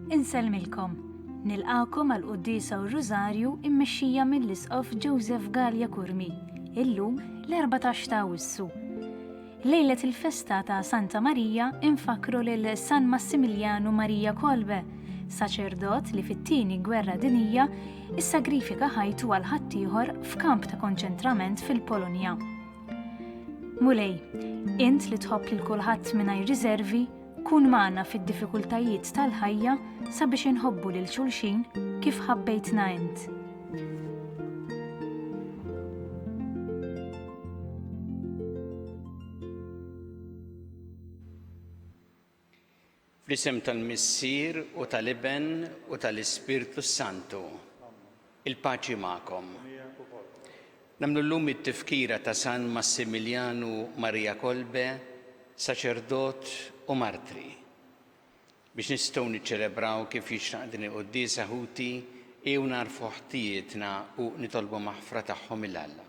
Insellmilkom, nilqakom għal qudiesa u r-Rużarju immexxija mill-Isqof Joseph Gallia Kurmi, illum l-14 ta' Awwissu. Lejlet il-festa ta' Santa Marija infakru lil San Massimiliano Maria Kolbe, saċerdot li fit-tieni gwerra dinjija issagrifika ħajtu għal ħaddieħor f'kamp ta' konċentrament fil-Polonja. Mulej, int li tħobb lil kulħadd mingħajr riservi, kun magħna fid-diffikultajiet tal-ħajja sabiex inħobbu lil xulxin kif ħabbejtna int. Fl-isem tal-Missier u tal-Iben u tal-Ispirtu Santu, il-paċi magħkom. Nagħmlu llum it-tifkira ta' San Massimiliano Maria Kolbe, saċerdot u martri, biex nistgħu niċċelebraw kif jixraq din il-quddiesa ħuti u narfu ħtijietna u nitolbu maħfra tagħhom il-Alla.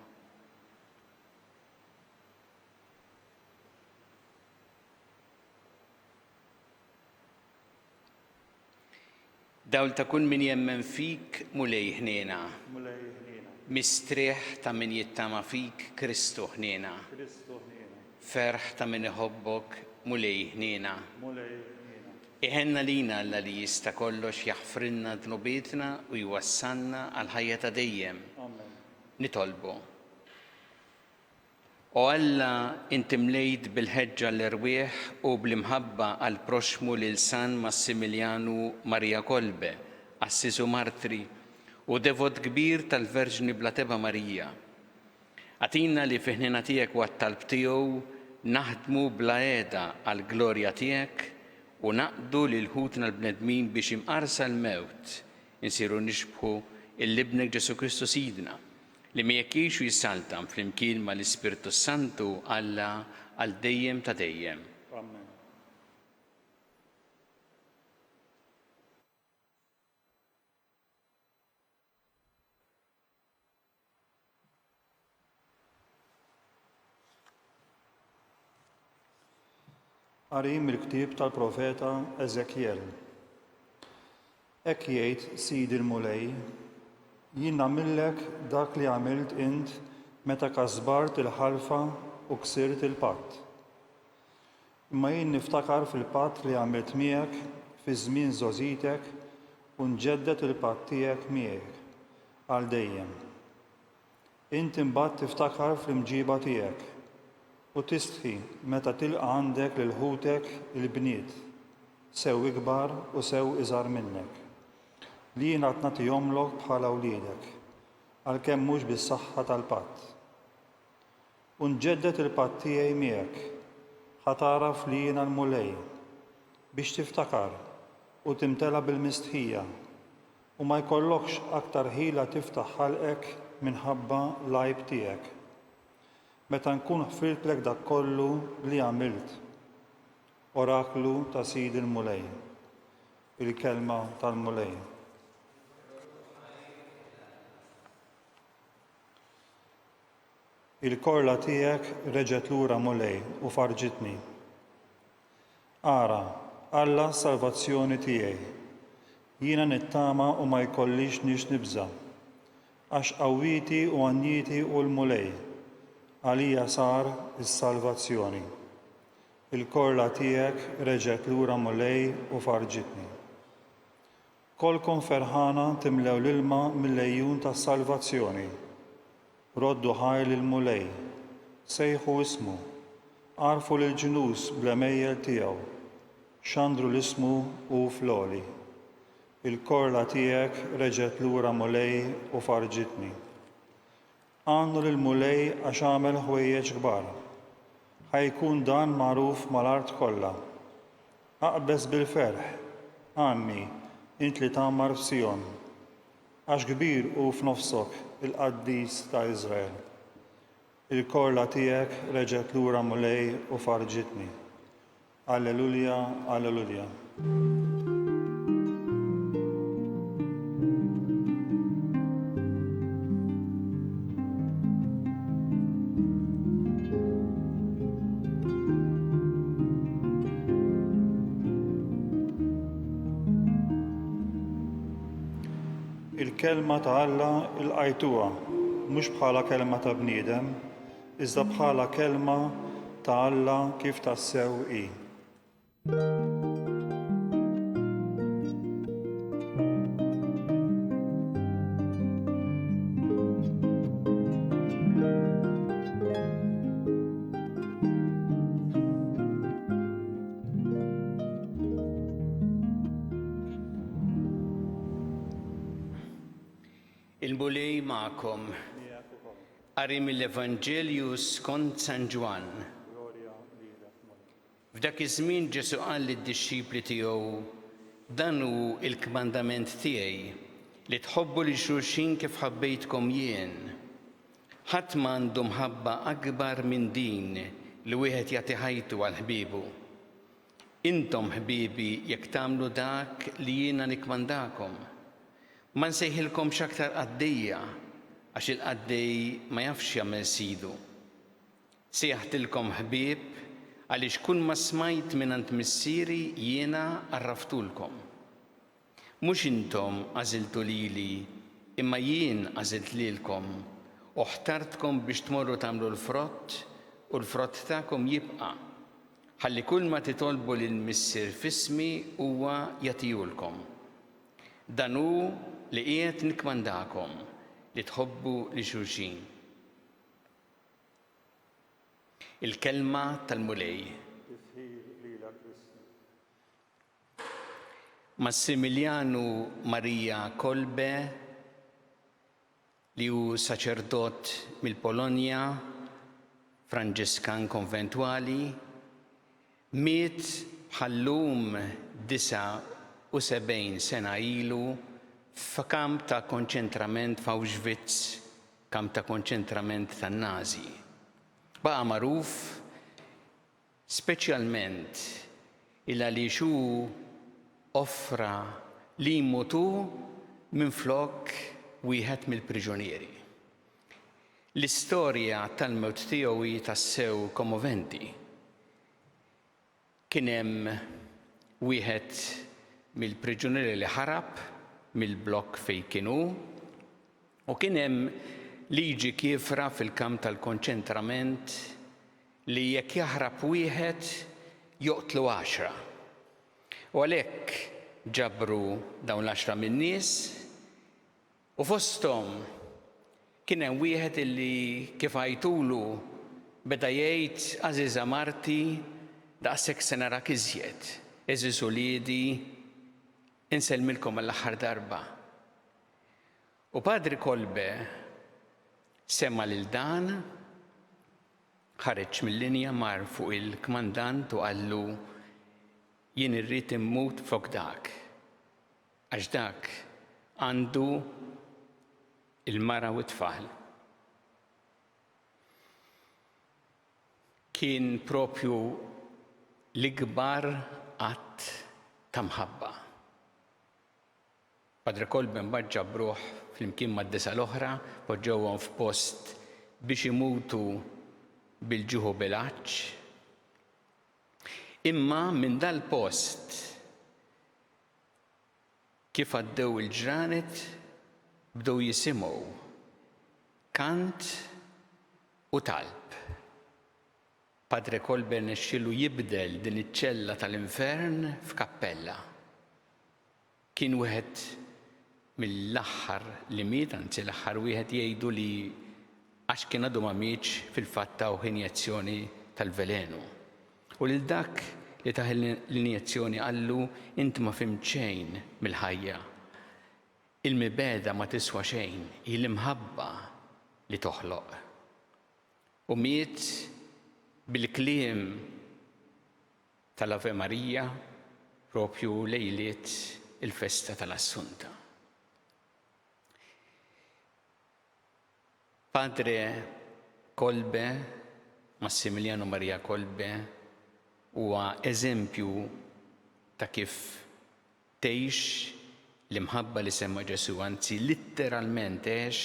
Dawl ta' kun min jemmen fik mulej ħniena, mistrieħ ta' min jittama fik Kristu ħniena, ferħ ta' min iħobbok mulej ħniena. Iħenna lina Alla li jista' kollox jaħfrinna dnubietna u jwassalna għal ħajja ta' dejjem. Nitolbu. O Alla inti mlejt bil-ħeġġa l-irwieħ u bl-imħabba għal proxmu lil San Massimiliano Maria Kolbe, assisu martri u devot kbir tal-Verġni Blateba Marija. Għatina li fiħnina tiegħek u għat-talb tiegħu naħdmu bla qiegħda għal glorja tiegħek u naqdu lil ħutna l-bnedmin biex imqarsa l-mewt insiru nixbħu il-libnek Ġesu Kristu Sidna li ma jekkix jissaltam flimkien mal-Ispirtu Santu Alla għal dejjem ta' dejjem. Amen. Qari mill-ktieb tal-profeta Eżekjel. Hekk jgħid Sidi l-Mulej, jien nagħmillek dak li għamilt int meta kasbart il-ħalfa u ksirt il-patt. Imma jien niftakar fil-patt li għamilt miegħek fi żmien żogħżitek u nġeddet il-patt tiegħek miegħek għal dejjem. Int imbagħad tiftakar fl-imġiba tiegħek u tistħi meta tilqa' għandek lil ħutek il-bniet, sew ikbar u sew iżgħar minnek, li jien qed nagħtihomlok bħala wliedek, għalkemm mhux bis-saħħa tal-patt. U nġeddet il-patt tiegħi miegħek, ħataraf li jiena l-Mulej, biex tiftakar u timtela bil-mistħija u ma jkollokx aktar ħila tiftaħ ħalqek minħabba l-għajb tiegħek. Meta nkun ħfirtlek dak kollu li għamilt, oraklu ta' Sidi l-Mulej, il-kelma tal-Mulej. Il-korla tiegħek reġgħet lura Mulej u farġitni. Ara, Alla salvazzjoni tiegħi, jiena nittama u ma jkollix nix nibża, għax qawwiti u għanniti u l-Mulej, għalija sar is-salvazzjoni. Il-korla tiegħek reġgħet lura Mulej u farġitni. Kolkom ferħana timlew l-ilma mill-lejjun tas-salvazzjoni. Roddu ħaj lil-Mulej, sejħu ismu, għarfu lil-ġnus bl-emejjel tiegħu, xandru l-ismu u floli. Il-korla tiegħek reġgħet lura Mulej u farġitni. Għannu lil-Mulej għax għamel ħwejjeġ kbar. Ħajkun dan magħruf mal-art kollha. Aqbeż bil-ferħ, għammi, int li tagħmar f'Sion, għax kbir hu f'nofsok il-Qaddis ta' Iżrael. Il-korla tiegħek reġgħet lura Mulej u farġitni. Alleluja, alleluja. il-kelma ta' Alla il-qajtuha mhux bħala kelma ta' bniedem, iżda bħala kelma ta' Alla kif tassew hi. Il-mulej ma'kom. Qari mill-Evanġelju skont San Ġwan. F'dak iż-żmien Ġesu qal lid-dixxipli tiegħu dan hu l-kmandament tiegħi li tħobbu lil xulxin kif ħabbejtkom jien. Ħadd m'għandu mħabba akbar minn din li wieħed jagħti ħajtu għal ħbiebu. Intom ħbiebi jekk tagħmlu dak li jiena nikmandakom. Ma nsejħilkomx aktar qaddejja għax il-qaddej ma jafx jagħmel sidu. Sejħtilkom ħbieb għaliex kull ma smajt mingħand missieri jiena għarraftulkom. Mhux intom għażiltu lili, imma jien għażilt lilkom u ħtartkom biex tmorru tagħmlu l-frott u l-frott tagħkom jibqa'. Ħalli kull ma titolbu lill-missier f'ismi huwa jagħtihulkom. Dan hu li qiegħed nikmandakom li tħobbu li xulxin. Il-kelma tal-mulej. Massimiliano Maria Kolbe li hu saċerdot mill-Polonja, Franġiskan konventwali, miet bħallum 79 sena ilu f'kamp ta' konċentrament f'Auschwitz, kamp ta' konċentrament tan-Nazi. Baqa' magħruf speċjalment il għaliex hu offra li jmutu minflok wieħed mill-priġunieri. L-istorja tal-mewt tiegħu hi tassew kommoventi. Kien hemm wieħed mill-priġunieri li ħarab mill-blokk fejn kienu u kien hemm liġi kiefra fil-kamp tal-konċentrament li jekk jaħrab wieħed joqtlu 10. U għalhekk ġabru dawn l-10 min-nies u fosthom kien hemm wieħed illi kif għajtulu beda jgħid Għażiża Marti daqshekk se narak iżjed. Eżiż uliedi insellmilkom għall-aħħar darba. U Padri Kolbe semma lil dan, ħareġ mill-linja mar fuq il-kmandant u qallu jien irrid immut fuq dak. Għax dak għandu il-mara u t-tfal. Kien propju l-ikbar qatt ta' mħabba. Padre Kolbe mbagħad ġabruh flimkien mad-disa l-oħra, poġġewhom f'post biex imutu bil-ġuħ u bil-għaġġ. Imma minn dal-post kif għaddew il-ġranet bdew jisimgħu kant u talb. Padre Kolbe nexxielu jibdel din iċ-ċella tal-infern f'kappella. Kien wieħed mill-aħħar li miet, anzi l-aħħar wieħed jgħidu li għax kien għadu ma mietx fil-fatt taw injezzjoni tal-velenu. U lil dak li taħ l-injezzjoni qallu inti ma fimt xejn mill-ħajja. Il-mibeda ma tiswa xejn, il-imħabba li toħloq. U miet bil-kliem tal-Ave Marija propju lejliet il-festa tal-Assunta. Padre Kolbe, Massimiliano Maria Kolbe, huwa eżempju ta' kif tgħix l-imħabba li semma Ġesu, anzi litteralment għex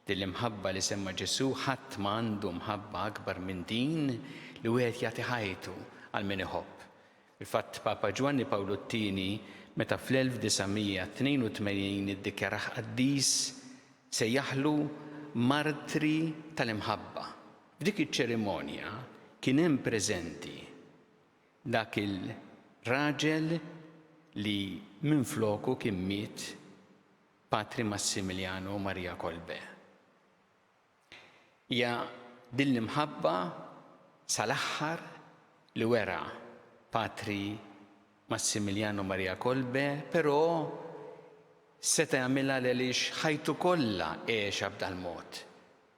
din l-imħabba li semma Ġesu, ħadd ma għandu mħabba akbar minn din li wieħed jagħti ħajtu għal min iħobb. Il-fatt Papa Giovanni Pawlu II meta fl-1982 iddikjaraħ qaddis sejjaħlu martri tal-imħabba. F'dik iċ-ċerimonja kien hemm preżenti dak il-raġel li minfloku kien miet Patri Massimiliano Maria Kolbe. Ja din l-imħabba sal-aħħar li wera Patri Massimiliano Maria Kolbe, però seta jagħmilha għaliex ħajtu kollha għexa b'dal mod.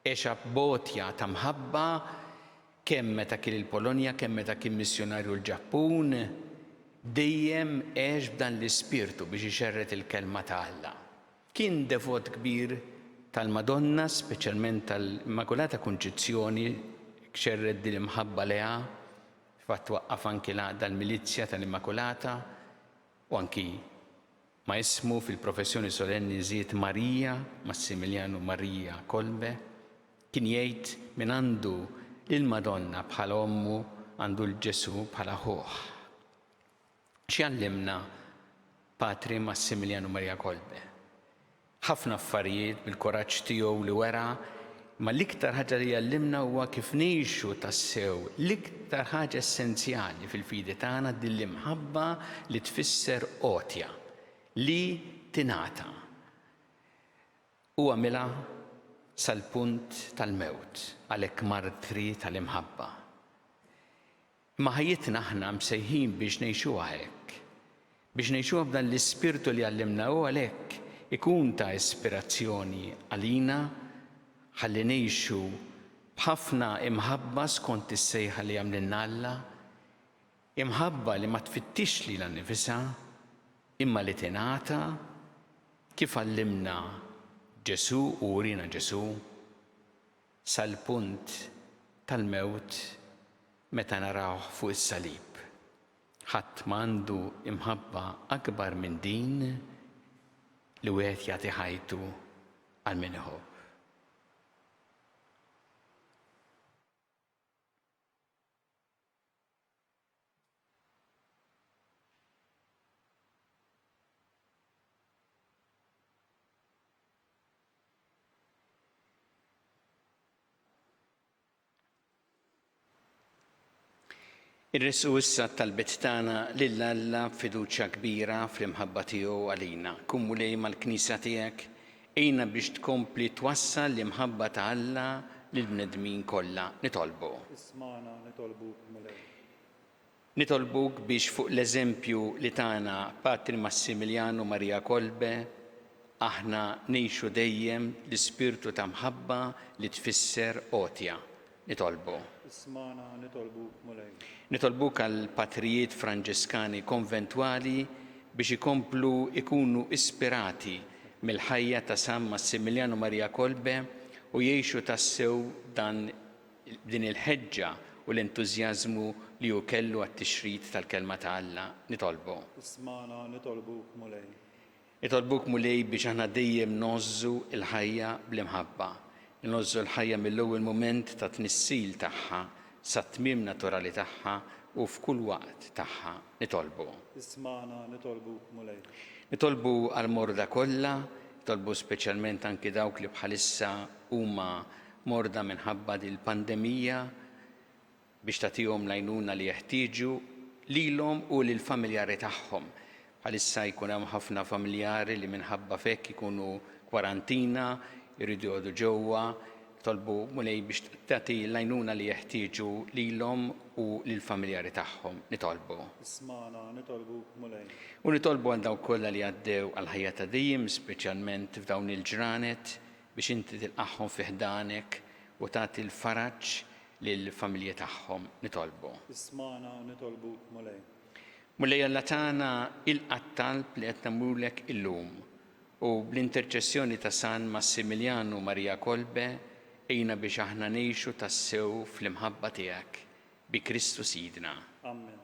Għexa b'botja ta' mħabba kemm meta kien il-Polonja, kemm meta kien missjonarju l-Ġappun, dejjem għex b'dan l-ispirtu biex ixerret il-kelma ta' Alla. Kien devot kbir tal-Madonna, speċjalment tal-Immakolata Konċizzjoni, xerred din l-imħabba leha, fatt waqqaf anki l-għaqda l-Milizzja tal-Immakolata u anki ma ismu fil-professjoni solenni żied Marija, Massimiliano Maria Kolbe, kien jgħid min għandu il-Madonna bħala ommu għandu l-Ġesu bħala ħuħ. X'jallimna Patri Massimiliano Maria Kolbe? Ħafna affarijiet bil-koraġġ tiegħu li wera, ma l-iktar ħaġa li jallimna huwa kif ngħixu tassew l-iktar ħaġa essenzjali fil-fidi tagħna din l-imħabba li tfisser qotja li tingħata. U għamilha sal-punt tal-mewt għalhekk martri tal-imħabba. Ma ħajjitna aħna msejħin biex ngħixuha hekk, biex ngħixuha b'dan l-ispirtu li għallimna u għalhekk ikun ta' ispirazzjoni għalina ħalli ngħixu b'ħafna imħabba skont is-sejħa li għamlilna Alla, imħabba li ma tfittix lilha nnifisha imma li tingħata kif għallimna Ġesu u urina Ġesu sal-punt tal-mewt meta narawh fuq is-salib. Ħadd m'għandu imħabba akbar minn din li wieħed jagħti ħajtu għal min iħobb. Irrisqu issa tal-bit tagħna lil Alla b'fiduċja kbira fl-imħabba tiegħu għalina. Kummu lej mal-Knisja tiegħek ejna biex tkompli twassal l-imħabba ta' Alla lill-bnedmin kollha. Nitolbu. Ismana nitolbuk mulej. Nitolbuk biex fuq l-eżempju li tagħna Patri Massimiliano Maria Kolbe aħna ngħixu dejjem l-ispirtu ta' mħabba li tfisser qotja. Nitolbu. Ismana nitolbuk mulej. Nitolbuk għal patrijiet Franġiskani konventwali biex ikomplu ikunu ispirati mill-ħajja ta' San Massimiliano Maria Kolbe u jgħixu tassew din il-ħeġġa u l-entużjażmu li hu kellu għat-tixrid tal-kelma ta' Alla. Nitolbu. Ismana nitolbuk mulej. Nitolbuk mulej biex aħna dejjem nożżu l-ħajja bl-imħabba. Nozzu l-ħajja mill-ewwel mument ta' tnissil tagħha sa tmiem naturali tagħha u f'kull waqt tagħha. Nitolbu. Ismana nitolbuk mulej. Nitolbu għal morda kollha, nitolbu speċjalment anki dawk li bħalissa huma morda minħabba dil-pandemija biex tagħtihom l-għajnuna li jeħtieġu lilhom u lill-familjari tagħhom. Bħalissa jkun hemm ħafna familjari li minħabba fekk ikunu kwarantina, jridu jgħodu ġewwa, tolbu mulej biex tagħti l-għajnuna li jeħtieġu lilhom u lill-familjari tagħhom. Nitolbu. Ismana nitolbuk mulej. U nitolbu għal dawk kollha li għaddew għal ħajja ta' dejjem, speċjalment f'dawn il-ġranet biex inti tilqaħħom fi ħdanek u tagħti l-faraġġ lill-familji tagħhom. Nitolbu. Ismana nitolbuk mulej. Mulej Alla tagħna il-qattalb li qed nagħmlulek illum u bl-interċessjoni ta' San Massimiliano Maria Kolbe ejna biex aħna ngħixu tassew fl-imħabba tiegħek bi Kristu Sidna. Amen.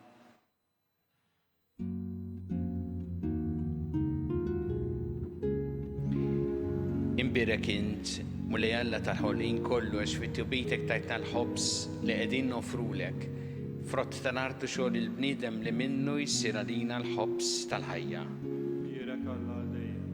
Imbirek int, mulej Alla tal-ħolqien kollu għax fit-tjubitek tajtna l-ħobs li qegħdin nofrulek frott tal-artu xogħol il-bniedem li minnu jsir għalina l-ħobs tal-ħajja. Kbirek Alla għal dejjem.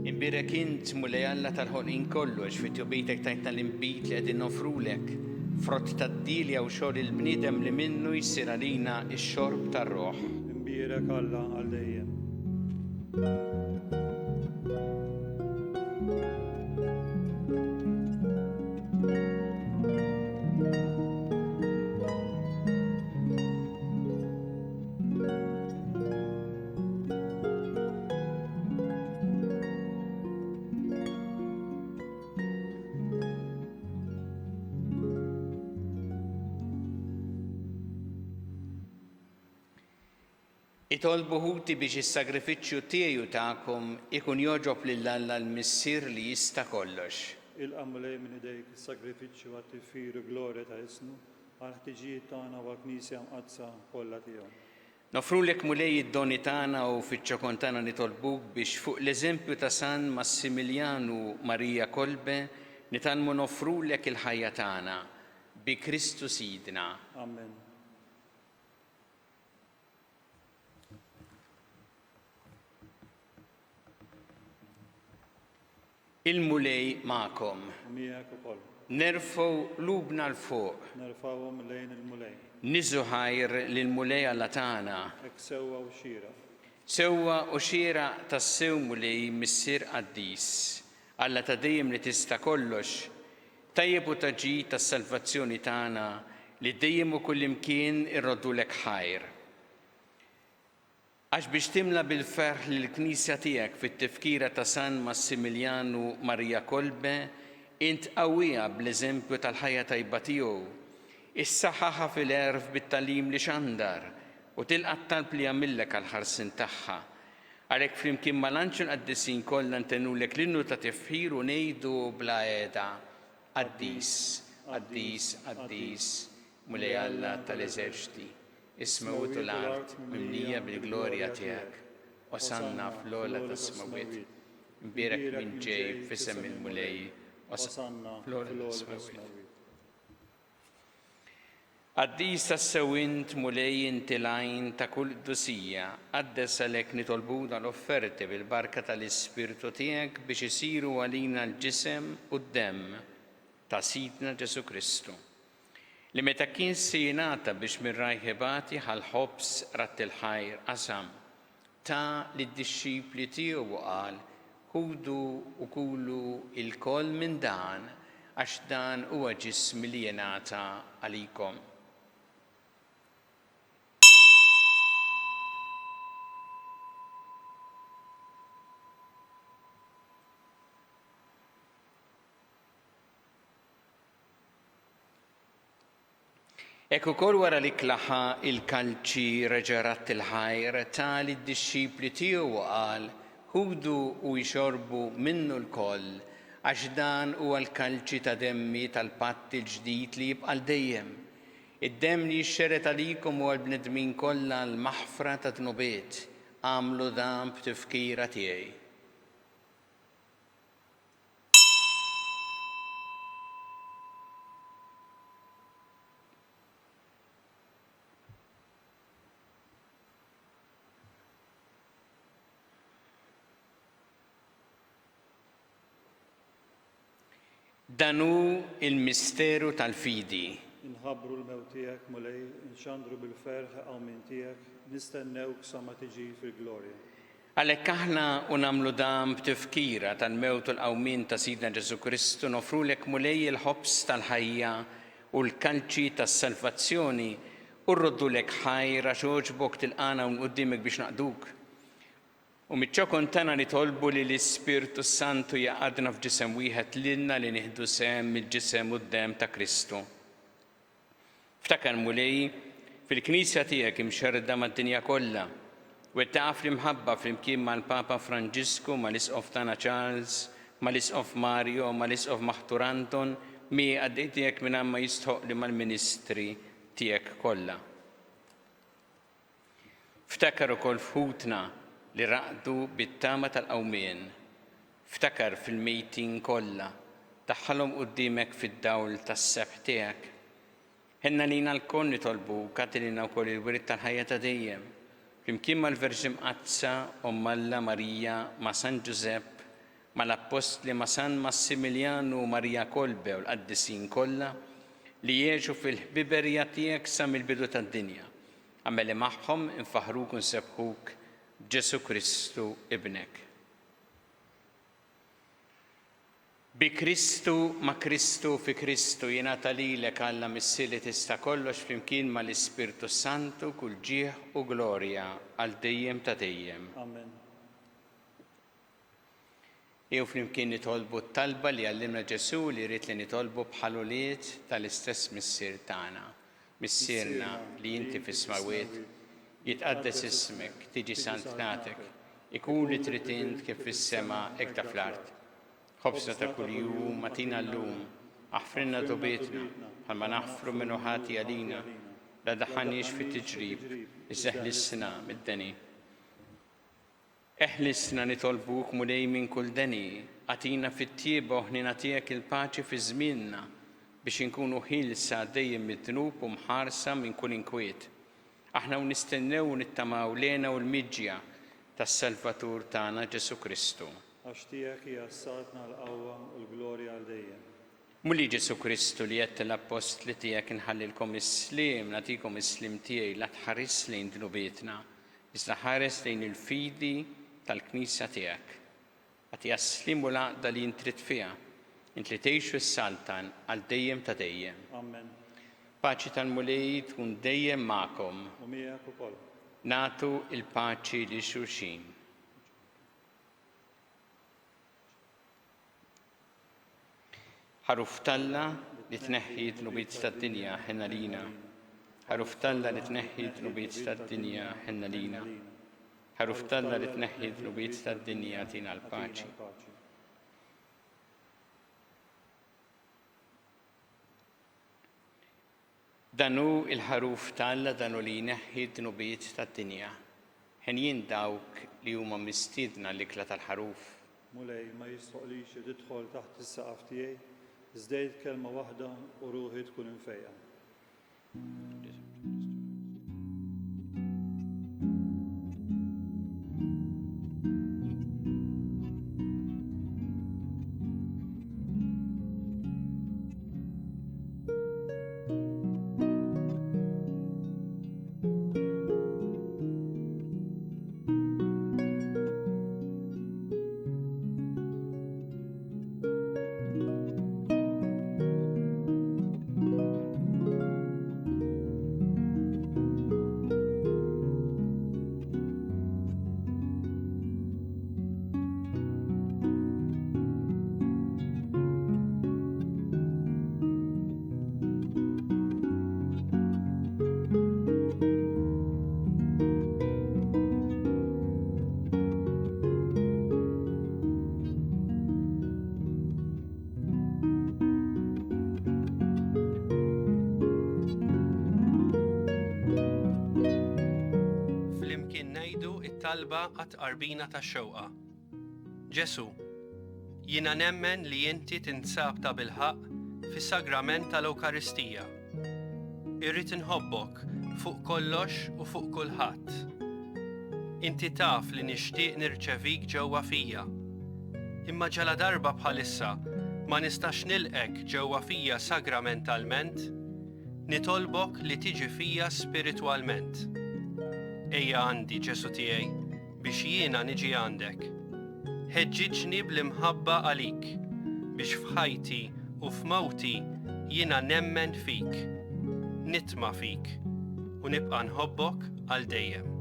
Imbirek int mulej Alla tal-ħolqien kollu għax fit-tjobitek tajtna l-imbit li qegħdin nofrulek, frott tad-dilja u xogħol il-bniedem li minnu jsir għalina x-xorb tar-roħ. Kbirek Alla għal dejjem. Itolbu ħuti biex is-sagrifiċċju tiegħu tagħkom ikun joġob lil Alla l-Missier li jista' kollox. Il-qamlej minn idejk is-sagrifiċċju għat-tifir u glorja ta' ismu għal ħtiġijiet tagħna u għall-Knisja mqazza kollha tiegħu. Nofrulek mulej id-doni tagħna u fiċ-ċokon tagħna nitolbuk biex fuq l-eżempju ta' San Massimilianu Marija Kolbe nitalmu nofrulek il-ħajja tagħna bi Kristu Sidna. Amen. Il-mulej ma'kom. Miegħek ukoll. Nerfgħu lubna l-fuq. Nerfawhom lejn il-mulej. Niżu ħajr lill-mulej Alla tagħna. Hekk sewwa u xira. Sewwa u xira tas-sew mulej Missier Qaddis. Alla ta' dejjem li tista' kollox. Tajjeb u taġi tas-salvazzjoni tagħna li dejjem u kullimkien irroddulek ħajr. Għax biex timla bil-ferħ lill-Knisja tiegħek fit-tifkira ta' San Massimilianu Marija Kolbe, int qawwija bl-eżempju tal-ħajja tajba tiegħu, issaħħaħa fil-erf bit-talim li xandar u tilqa' talb li jagħmilek għall-ħarsien tagħha. Għalhekk flimkien mal-anġel qaddisin kollha ntennulek l-innu ta' tifħir u ngħidu bla qiegħda Qaddis, Qaddis, Qaddis, mulej Alla tal-eżerċiti. Ismawit u l-art mimlija bil-glorja tiegħek, osanna fl-ola ta' smawiet, imbirek minn ġej fisem il-mulej, osanna fl-ola ta' smawiet. Qaddis tas-sewint mulej intilajn ta' kull dusija, għaddes għalhekk nitolbu l-offerti bil-barka tal-Ispirtu tiegħek biex isiru għalina l-ġisem u d-demm ta' Sidna Ġesu Kristu. Li meta kien sejnata biex mir-rajħibati ħal-ħobs rat il-ħajr qasam ta' lid-dixxipli tiegħu qal ħudu u kulu il-koll minn dan għax dan huwa ġismi li jingħata għalikom. Ek ukoll wara li klaħa il-kalċi reġerat il-ħajr ta' lid-dixxipli tiegħu qal ħudu u jxorbu minnu l-koll għax dan huwa l-kalċi ta' demmi tal-patt il-ġdid li jibqa' dejjem. Id-demm li jxxeret għalikom huwa l-bnedmin kollha l-maħfra ta' dnubiet. Għamlu dan b'tifkira tiegħi. Danu il-misteru tal-fidi. Inħabbru l-mewt tiegħek mulej, inxandru bil-ferħ qawmien tiegħek, nistennewk sa ma tiġi fil-glorja. Għalhekk aħna u nagħmlu dan b'tifkira tal-mewt u l-qawmien ta' Sidna Ġesu Kristu nofrulek mulej il-ħobs tal-ħajja u l-kalċi tas-salvazzjoni u rroddulek ħajr għax oġbok tilqana u quddiemek biex naqduk. U miċ-ċokon tagħna nitolbu li l-Ispirtu Santu jaqadna f'ġisem wieħed lilna li nieħdu sehem mill-ġisem u d-demm ta' Kristu. Ftakar mulej fil-Knisja tiegħek imxerda mad-dinja kollha u taf li mħabba flimkien mal-Papa Franġisku, mal-Isqof tagħna Charles, mal-Isqof Mario, mal-Isqof Maħtur Anton, mi għaddejtijek minn ma jistħoq li mal-ministri tijek kolla. Ftakar ukoll fħutna li raqdu bit-tama tal-qawmien. Ftakar fil-mejtin kolla, taħħalhom qudiemek fid-dawl tas-sebħ tiegħek. Ħenna lina l-kon nitolbu katilina wkoll il-wirid tal-ħajja ta' dejjem. Flimkien mal-Verġi Mqazza Alla Marija ma' San Giuseppe, mal-Apostli ma' San Massimiliano Marija Kolbe u l-qaddisin kollha li jgħixu fil-ħbiberja tiegħek sa mill-bidu tad-dinja. Għameli magħhom infaħruk u nsebħuk b'Ġesu Kristu ibnek. Bi Kristu ma' Kristu fi Kristu jingħata lilek Alla missi tista' kollox flimkien mal-Ispirtu Santu kull ġieħ u glorja għal dejjem ta' dejjem. Amen. Jew flimkien nitolbu t-talba li għallimna Ġesu li jrid li nitolbu bħal ulied tal-istess missier tagħna. Missierna li inti fis-smawiet, jitqaddes ismek, tiġi santnatek, ikun li trid int kif fis-sema hekk ta' fl-art. Ħobsna ta' kuljum matina llum, aħfrinna dobietna, bħalma naħfru minnu ħati għalina, la daħħanniex fit-tiġrib, iżeħlisna mid-deni. Eħlisna nitolbuk mulej minn kull deni, għatina fit-tieba ħnina tiegħek il-paċi fi żmienna biex inkunu ħilsa dejjem mid-dnub u mħarsa minn kull inkwiet. Aħna nistennew nittamaw lena u l-miġja tas-Salvatur tagħna Ġesu Kristu. Għax tiegħek hija s-satna l-qawwa u l-glorja għal dejjem. Muli Ġesu Kristu li qed l-apostli tiegħek inħallilkom is-sliem, nagħtikom is-sliem tiegħi la tħares lejn dnubietna, iżda ħares lejn il-fidi tal-Knisja tiegħek. Għati għas-slim u l-għaqda li intrid fiha, int li tgħixu s-saltan għal dejjem ta' dejjem. Amen. Paċi tal-mulej tkun dejjem magħkom. U miegħek ukoll. Nagħtu il-paċi li xulxin. Ħaruf Talla li tneħħi t-nubiet tad-dinja ħenna lina. Ħaruf Talla li tneħħi t-nubiet tad-dinja ħenna lina. Ħaruf Talla li tneħħi t-nubiet tad-dinja tina l-paċi. Danu il-ħaruf Talla danu li jneħħi t-nubiet tad-dinja. Ħen jien dawk li huma mistiedna l-ikla tal-ħaruf. Mulej ma jistoqlix tidħol taħt is-saqaf tiegħi. Żdejt kelma waħda u ruħi tkun infejqa. Talba għat-qarbina tax-xewqa. Ġesu, jiena nemmen li inti tinsab ta' bilħaq fis-sagrament tal-Ewkaristija. Irrid inħobbok fuq kollox u fuq kulħadd. Inti taf li nixtieq nirċevik ġewwa fija. Imma ġala darba bħalissa ma nistax nilqek ġewwa fija sagramentalment, nitolbok li tiġi fija spiritwalment. Ejja għandi Ġesu tiegħi biex jiena niġi għandek. Ħeġġiġni bl-imħabba għalik biex f'ħajti u f'mawti jiena nemmen fik, nitma' fik u nibqa' nħobbok għal dejjem.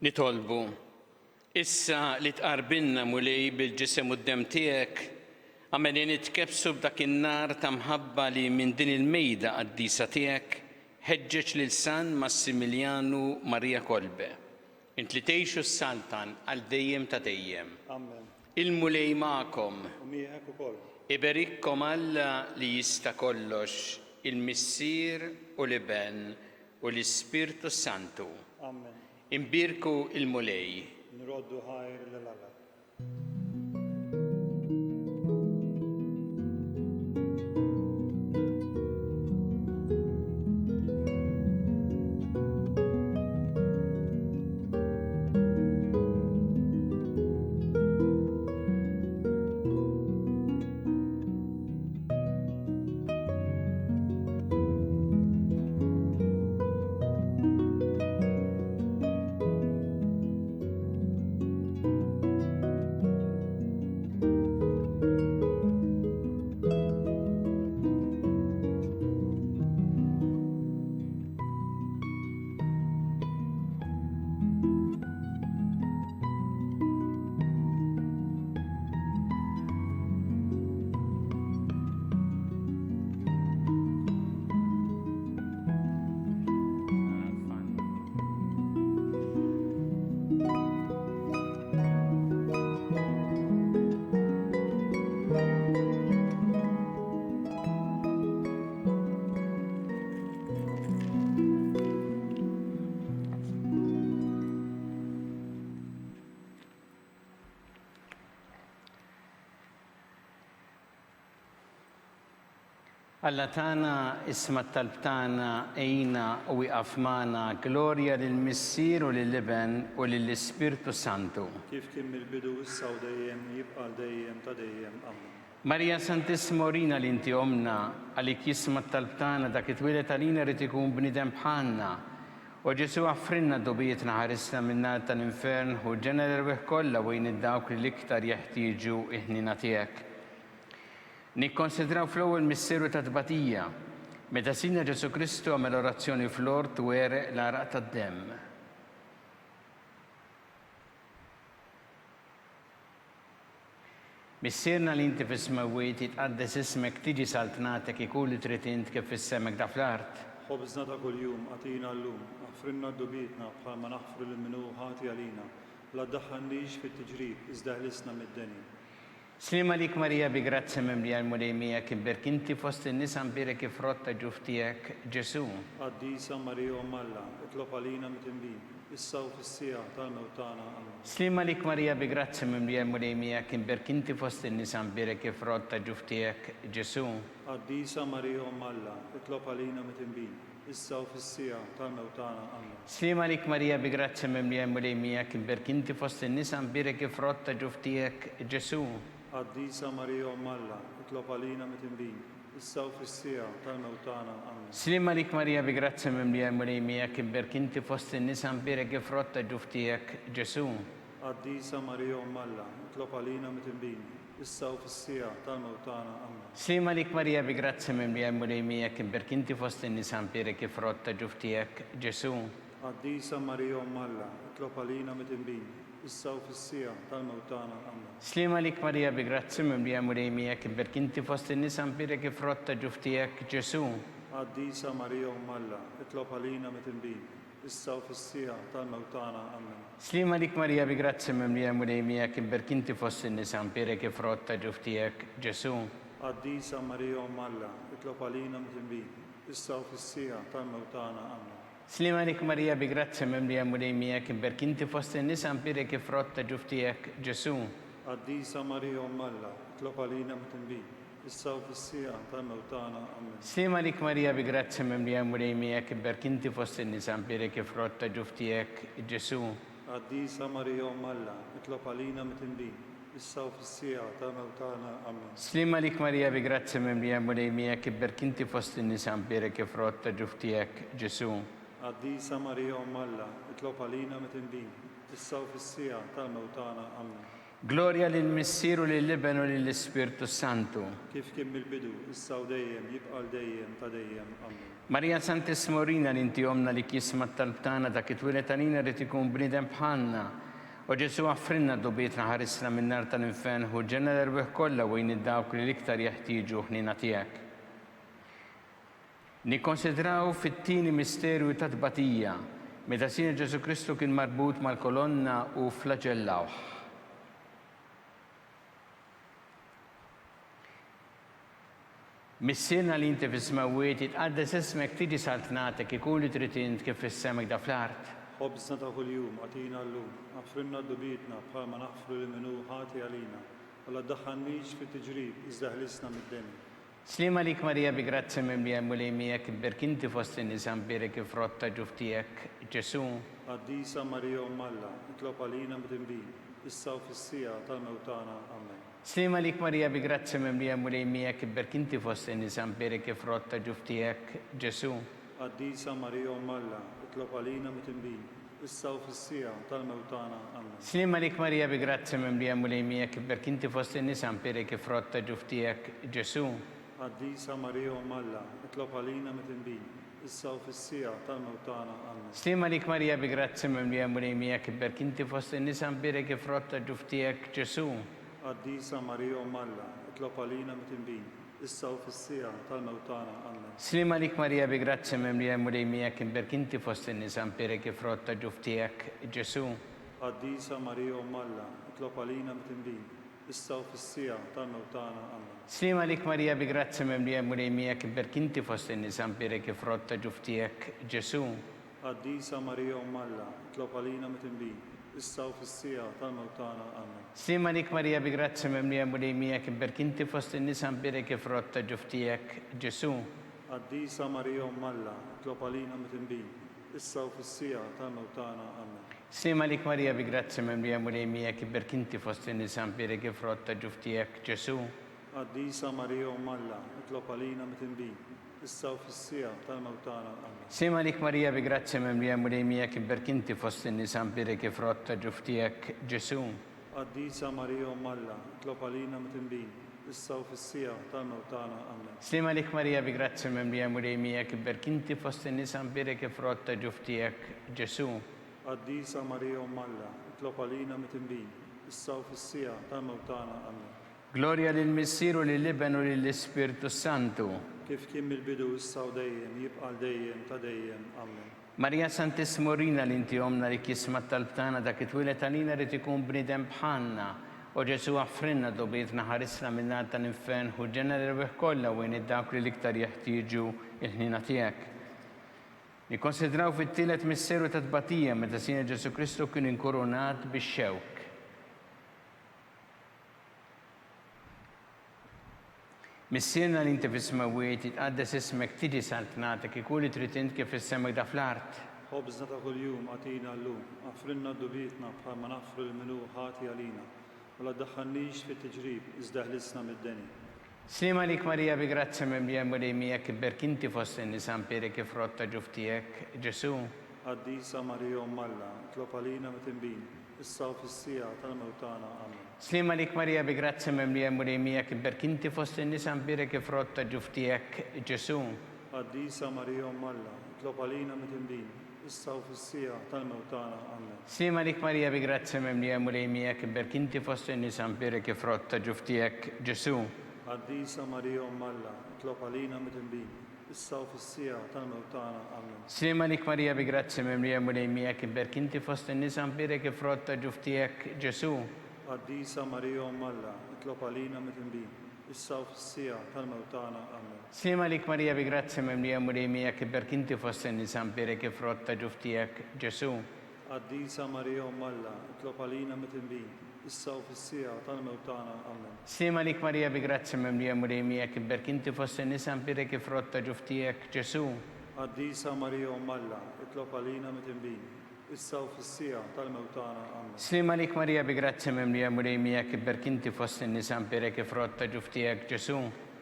Nitolbu, issa li tqarbilna mulej bil-ġisem u d-dem tiegħek, għamel nitkebsu b'dak in-nar ta' mħabba li minn din il-mejda qaddisa tiegħek ħeġġeġ lil San Massimilianu Marija Kolbe. Int li tgħixu s-Saltan għal dejjem ta' dejjem. Amen. Il-mulej magħkom, U miegħek ukoll. iberikkom Alla li jista' kollox, il-Missier u l-Iben u l-Ispirtu Santu. Amen. Imbirku il-mulej. Nroddu ħajr l-Alla. Alla tana isma talb tana ejna u iqaf magħna, glorja lill-Missier u lill-Iben u lill-Ispirtu Santu. Kif kien mill-bidu issa u dejjem jibqa' dejjem ta' dejjem. Amen. Marija Santissima Orina li inti omna, għalik jisma talb tana dak it-twilet għalina rrid ikun bniedem bħalna. U Ġesu għaffrinna d-dobijiet ħarisna min-nar tal-infern u ġenera l-weħ kollha wejn id-dawk li l-iktar jeħtieġu iħnina tiegħek. Nikkonsidraw fl-ewwel missieru ta' tbatija, meta Sina Ġesu Kristu għamel orazzjoni fl-ort u wereq l-araq tad-demm. Missierna li inti fis-smewwiet jitqaddes ismek tiġi saltnatek ikun li trid int kif fis-semek da fl-art. Ħobżna ta' kuljum għatina llum, aħfrinna d-dubietna bħalma naħfru l-minu ħati għalina, la ddaħħalniex fit-tiġrib, iżda ħlisna mid-deni. Slima lik Marija bi grazzi mimli għal-mulej miegħek imberk inti fost in-nisa mbirek ifrotta ġuf tiegħek Ġesu. Qaddisa Marija Umm Alla, itlob għalina mit-tinbin, issa u fis-sija tal-mewt tagħna. Amen. Slima lik Marija bi grazzi mimli għal-mulej miegħek imberk inti fost in-nisa mbirek ifrotta ġuf tiegħek Ġesu. Qaddisa Marija Umm Alla, itlob għalina mit-tinbin, issa u fis-sija tal-mewt tagħna. Amen. Slima lik Marija bi grazzi mimli għal-mulej miegħek imberk inti fost in-nisa mbirek ifrotta ġuf tiegħek Ġesu. Qaddisa Marija Umm Alla, itlob għalina mit-tinbin, issa u fis-sija tal-mewt tagħna. Amen. Slima lik Marija bi grazzi mimli għal-mulej miegħek imberk inti fost in-nisa mbirek ifrotta ġuf tiegħek Ġesu. Qaddisa Marija Umm Alla, itlob għalina mit-tinbin, issa u fis-sija tal-mewt tagħna. Amen. Slima lik Marija bi grazzi mimli għal-mulej miegħek imberk inti fost in-nisa mbirek ifrotta ġuf tiegħek Ġesu. Qaddisa Marija Umm Alla, itlob għalina mit-tinbin, issa u fis-sija tal-mewt tagħna. Amen. Slima lik Marija bi grazzi mimli għal-mulej miegħek imberk inti fost in-nisa mbirek ifrotta ġuf tiegħek Ġesu. Qaddisa Marija Umm Alla, itlob għalina mit-tinbin, issa u fis-sija tal-mewt tagħna. Amen. Slima lik Marija bi grazzi mimli għal-mulej miegħek imberk inti fost in-nisa mbirek ifrotta ġuf tiegħek Ġesu. Qaddisa Marija Umm Alla, itlob għalina mit-tinbin, issa u fis-sija tal-mewt tagħna. Amen. Slima lik Marija bi grazzi mimli għal-mulej miegħek imberk inti fost in-nisa mbirek ifrotta ġuf tiegħek Ġesu. Qaddisa Marija Umm Alla, itlob għalina mit-tinbin, issa u fis-sija tal-mewt tagħna. Amen. Slima lik Marija bi grazzi mimli għal-mulej miegħek imberk inti fost in-nisa mbirek ifrotta ġuf tiegħek Ġesu. Qaddisa Marija Umm Alla, itlob għalina mit-tinbin, issa u fis-sija tal-mewt tagħna. Amen. Slima lik Marija bi grazzi mimli għal-mulej miegħek imberk inti fost in-nisa mbirek ifrotta ġuf tiegħek Ġesu. Qaddisa Marija Umm Alla, itlob għalina mit-tinbin, issa u fis-sija tal-mewt tagħna. Amen. Gloria lill-Missieru lill-Liben u lill-Ispirtu Santu. Kif kien mill-bidu, issa u dejjem, jibqa' dejjem ta' dejjem. Amen. Marija Santissimorina li inti omna li kisma tal-btana ta' kitwilet għalina rrid ikun bniedem bħalna. U Ġesu għaffrinna d-dubietna ħarisna minn nar tal-infen u ġenna l-erbieħ kollha wejn id-dawk li l-iktar jeħtieġu ħnina tiegħek. Nikkonsidraw fit-tieni misterju ta' tbatija meta Sin Ġesu Kristu kien marbut mal-kolonna u flaġellawh. Missirna li inti fis-smawiet jitqaddes ismek tiġi saltnatek ikun li trid int kif issemek da fl-art. Ħobżna ta' kuljum, għatina llum, għafrinna d-dubietna bħalma naħfru li minnu ħati għalina, għalla ddaħħalniex fit-tiġrib, iżda ħlisna mid-deni. Slima lik Marija bi grazzi mimlija mulejmijek berkinti fost in-nisa mbirek frotta ġuftijek Ġesu. Għaddisa Marija Ummalla, itlob għalina mtinbin, issa u fissija tal-mewtana. Amen. Slima lik Marija bi grazzi mimlija mulejmijek berkinti fost in-nisa mbirek frotta ġuftijek Ġesu. Għaddisa Marija Ummalla, itlob għalina mtinbin, issa u fissija tal-mewtana. Amen. Slima lik Marija bi grazzi mimlija mulejmijek berkinti fost in-nisa mbirek frotta ġuftijek Ġesu. Għaddisa Marija Ummalla, itlob għalina mtinbin, issa u fissija tal-mewtana. Amen. Slima lik Marija bi grazzi mimlija mulejmijek berkinti fost in-nisa mbirek frotta ġuftijek Ġesu. Għaddisa Marija Ummalla, itlob għalina mtinbin, issa u fissija tal-mewtana. Amen. Slima lik Marija bi grazzi mimlija mulejmijek berkinti fost in-nisa mbirek frotta ġuftijek Ġesu. Għaddisa Marija Ummalla, itlob għalina mtinbin, issa u fissija tal-mewtana. Amen. Slima lik Marija bi grazzi mimlija mulejmijek berkinti fost in-nisa mbirek frotta ġuftijek Ġesu. Għaddisa Marija Ummalla, itlob għalina mtinbin, issa u fissija tal-mewtana. Amen. Slima lik Marija bi grazzi mimlija mulejmijek berkinti fost in-nisa mbirek frotta ġuftijek Ġesu. Għaddisa Marija Ummalla, itlob għalina mtinbin, issa u fissija tal-mewtana. Amen. Slima lik Marija bi grazzi mimlija mulejmijek berkinti fost in-nisa mbirek frotta ġuftijek Ġesu. Għaddisa Marija Ummalla, itlob għalina mtinbin, issa u fissija tal-mewtana. Amen. Slima lik Marija bi grazzi mimlija mulejmijek berkinti fost in-nisa mbirek frotta ġuftijek Ġesu. Għaddisa Marija Ummalla, itlob għalina mtinbin, issa u fissija tal-mewtana. Amen. Slima lik Marija bi grazzi mimlija mulejmijek berkinti fost in-nisa mbirek frotta ġuftijek Ġesu. Għaddisa Marija Ummalla, itlob għalina mtinbin, issa u fissija tal-mewtana. Amen. Gloria lill-Missieru lill-Liben u lill-Ispirtu Santu. Kif kien mill-bidu issa u dejjem, jibqa' dejjem ta' dejjem. Amen. Marija Santissimorina li inti omna li kisma tal-btana dak it-twilet għalina rrid ikun bniedem bħalna. U Ġesu għaffrinna dobietna ħarisna minn nar tal-inferno u ġenna l-erbieħ kollha wejn id-dawk li l-iktar jeħtieġu il-ħnina tiegħek. Nikkonsidraw fit-tielet misteru ta' tbatija meta Sin Ġesu Kristu kien inkurunat bix-xewk. Missirna li inti fis-smawiet jitqaddes ismek tiġi saltnatek ikun li trid int kif issemek da fl-art. Ħobżna ta' kuljum għatina llum, għafrinna d-dubietna bħalma naħfru l-minnu ħati għalina, u la ddaħħalniex fit-tiġrib, iżda ħlisna mid-deni. Slima lik Marija bi grazzi mimlija mulejmijek berkinti fost in-nisa mbirek frotta ġuftijek Ġesu. Għaddisa Marija Ummalla, itlob għalina mtinbin, issa u fissija tal-mewtana. Amen. Slima lik Marija bi grazzi mimlija mulejmijek berkinti fost in-nisa mbirek frotta ġuftijek Ġesu. Għaddisa Marija Ummalla, itlob għalina mtinbin, issa u fissija tal-mewtana. Amen. Slima lik Marija bi grazzi mimlija mulejmijek berkinti fost in-nisa mbirek frotta ġuftijek Ġesu. Għaddisa Marija Ummalla, itlob għalina mtinbin, issa u fissija tal-mewtana. Amen. Slima lik Marija bi grazzi mimlija mulejmijek berkinti fost in-nisa mbirek frotta ġuftijek Ġesu. Għaddisa Marija Ummalla, itlob għalina mtinbin, issa u fissija tal-mewtana. Amen. Slima lik Marija bi grazzi mimlija mulejmijek berkinti fost in-nisa mbirek frotta ġuftijek Ġesu. Għaddisa Marija Ummalla, itlob għalina mtinbin, issa u fissija tal-mewtana. Amen. Slima lik Marija bi grazzi mimlija mulejmijek berkinti fost in-nisa mbirek frotta ġuftijek Ġesu. Għaddisa Marija Ummalla, itlob għalina mtinbin, issa u fissija tal-mewtana. Amen. Slima lik Marija bi grazzi mimlija mulejmijek berkinti fost in-nisa mbirek frotta ġuftijek Ġesu.